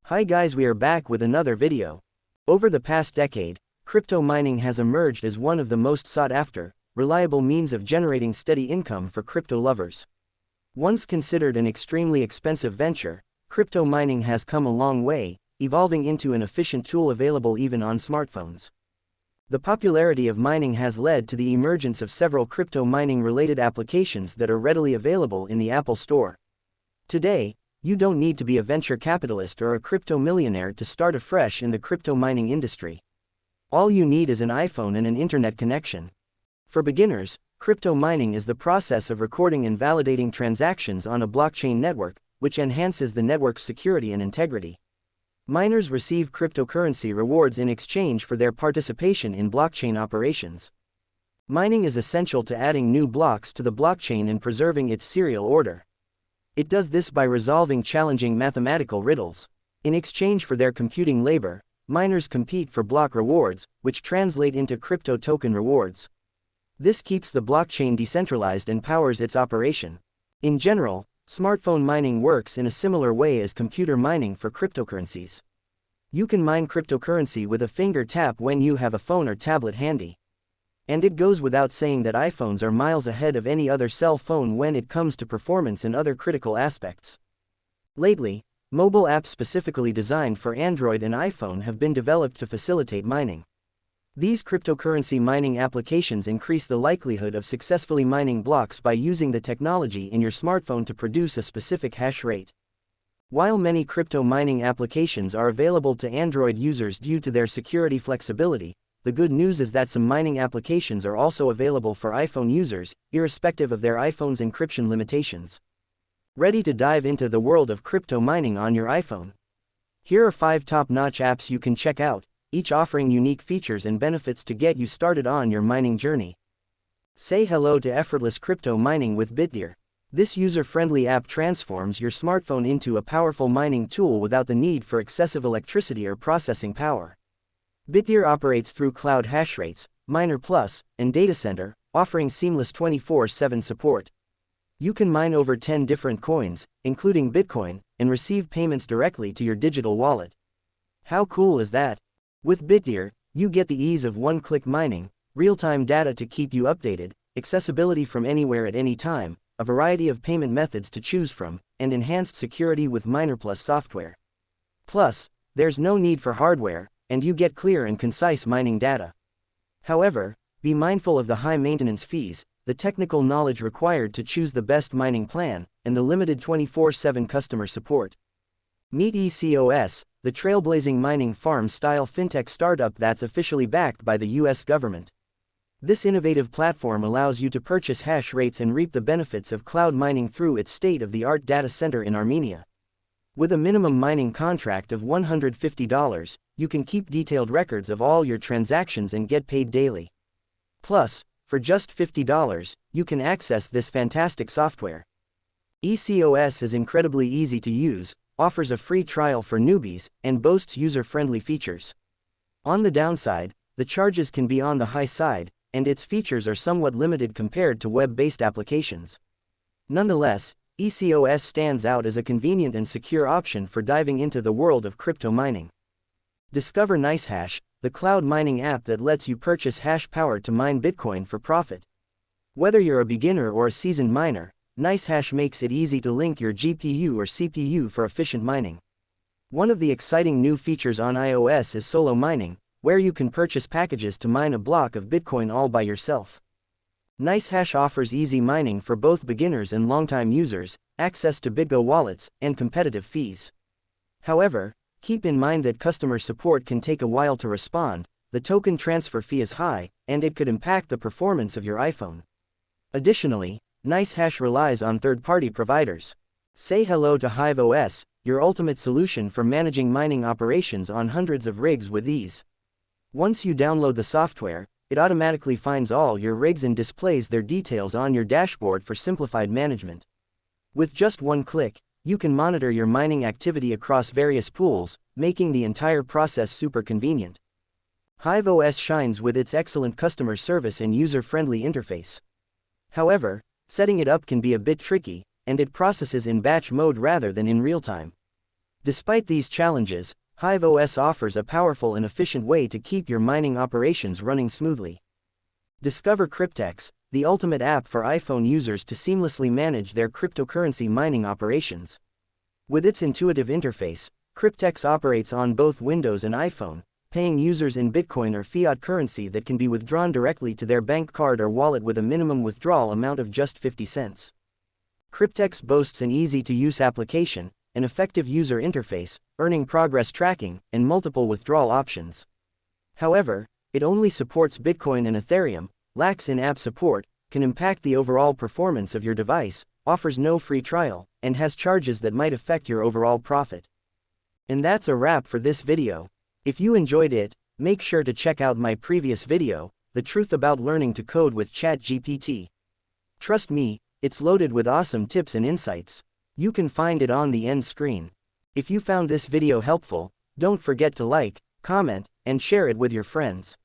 Hi guys, we are back with another video. Over the past decade, crypto mining has emerged as one of the most sought after, reliable means of generating steady income for crypto lovers. Once considered an extremely expensive venture, crypto mining has come a long way, evolving into an efficient tool available even on smartphones. The popularity of mining has led to the emergence of several crypto mining related applications that are readily available in the Apple Store. Today, you don't need to be a venture capitalist or a crypto millionaire to start afresh in the crypto mining industry. All you need is an iPhone and an internet connection. For beginners, crypto mining is the process of recording and validating transactions on a blockchain network, which enhances the network's security and integrity. Miners receive cryptocurrency rewards in exchange for their participation in blockchain operations. Mining is essential to adding new blocks to the blockchain and preserving its serial order. It does this by resolving challenging mathematical riddles. In exchange for their computing labor, miners compete for block rewards, which translate into crypto token rewards. This keeps the blockchain decentralized and powers its operation. In general, smartphone mining works in a similar way as computer mining for cryptocurrencies. You can mine cryptocurrency with a finger tap when you have a phone or tablet handy. And it goes without saying that iPhones are miles ahead of any other cell phone when it comes to performance and other critical aspects. Lately, mobile apps specifically designed for Android and iPhone have been developed to facilitate mining. These cryptocurrency mining applications increase the likelihood of successfully mining blocks by using the technology in your smartphone to produce a specific hash rate. While many crypto mining applications are available to Android users due to their security flexibility, the good news is that some mining applications are also available for iPhone users, irrespective of their iPhone's encryption limitations. Ready to dive into the world of crypto mining on your iPhone? Here are 5 top-notch apps you can check out, each offering unique features and benefits to get you started on your mining journey. Say hello to effortless crypto mining with Bitdeer. This user-friendly app transforms your smartphone into a powerful mining tool without the need for excessive electricity or processing power. Bitdeer operates through cloud hash rates, Miner Plus, and Data Center, offering seamless 24/7 support. You can mine over 10 different coins, including Bitcoin, and receive payments directly to your digital wallet. How cool is that? With Bitdeer, you get the ease of one-click mining, real-time data to keep you updated, accessibility from anywhere at any time, a variety of payment methods to choose from, and enhanced security with Miner Plus software. Plus, there's no need for hardware, and you get clear and concise mining data. However, be mindful of the high maintenance fees, the technical knowledge required to choose the best mining plan, and the limited 24/7 customer support. Meet HiveOS, the trailblazing mining farm-style fintech startup that's officially backed by the US government. This innovative platform allows you to purchase hash rates and reap the benefits of cloud mining through its state-of-the-art data center in Armenia. With a minimum mining contract of $150, you can keep detailed records of all your transactions and get paid daily. Plus, for just $50, you can access this fantastic software. HiveOS is incredibly easy to use, offers a free trial for newbies, and boasts user-friendly features. On the downside, the charges can be on the high side, and its features are somewhat limited compared to web-based applications. Nonetheless, HiveOS stands out as a convenient and secure option for diving into the world of crypto mining. Discover NiceHash, the cloud mining app that lets you purchase hash power to mine Bitcoin for profit. Whether you're a beginner or a seasoned miner, NiceHash makes it easy to link your GPU or CPU for efficient mining. One of the exciting new features on iOS is solo mining, where you can purchase packages to mine a block of Bitcoin all by yourself. NiceHash offers easy mining for both beginners and longtime users, access to BitGo wallets, and competitive fees. However, keep in mind that customer support can take a while to respond, the token transfer fee is high, and it could impact the performance of your iPhone. Additionally, NiceHash relies on third-party providers. Say hello to HiveOS, your ultimate solution for managing mining operations on hundreds of rigs with ease. Once you download the software, it automatically finds all your rigs and displays their details on your dashboard for simplified management. With just one click, you can monitor your mining activity across various pools, making the entire process super convenient. HiveOS shines with its excellent customer service and user-friendly interface. However, setting it up can be a bit tricky, and it processes in batch mode rather than in real time. Despite these challenges, HiveOS offers a powerful and efficient way to keep your mining operations running smoothly. Discover Cryptex, the ultimate app for iPhone users to seamlessly manage their cryptocurrency mining operations. With its intuitive interface, Cryptex operates on both Windows and iPhone, paying users in Bitcoin or fiat currency that can be withdrawn directly to their bank card or wallet with a minimum withdrawal amount of just 50 cents. Cryptex boasts an easy-to-use application, an effective user interface, earning progress tracking, and multiple withdrawal options. However, it only supports Bitcoin and Ethereum, lacks in-app support, can impact the overall performance of your device, offers no free trial, and has charges that might affect your overall profit. And that's a wrap for this video. If you enjoyed it, make sure to check out my previous video, The Truth About Learning to Code with ChatGPT. Trust me, it's loaded with awesome tips and insights. You can find it on the end screen. If you found this video helpful, don't forget to like, comment, and share it with your friends.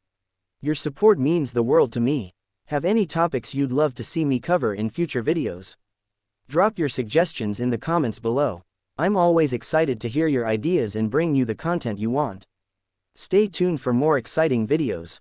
Your support means the world to me. Have any topics you'd love to see me cover in future videos? Drop your suggestions in the comments below. I'm always excited to hear your ideas and bring you the content you want. Stay tuned for more exciting videos.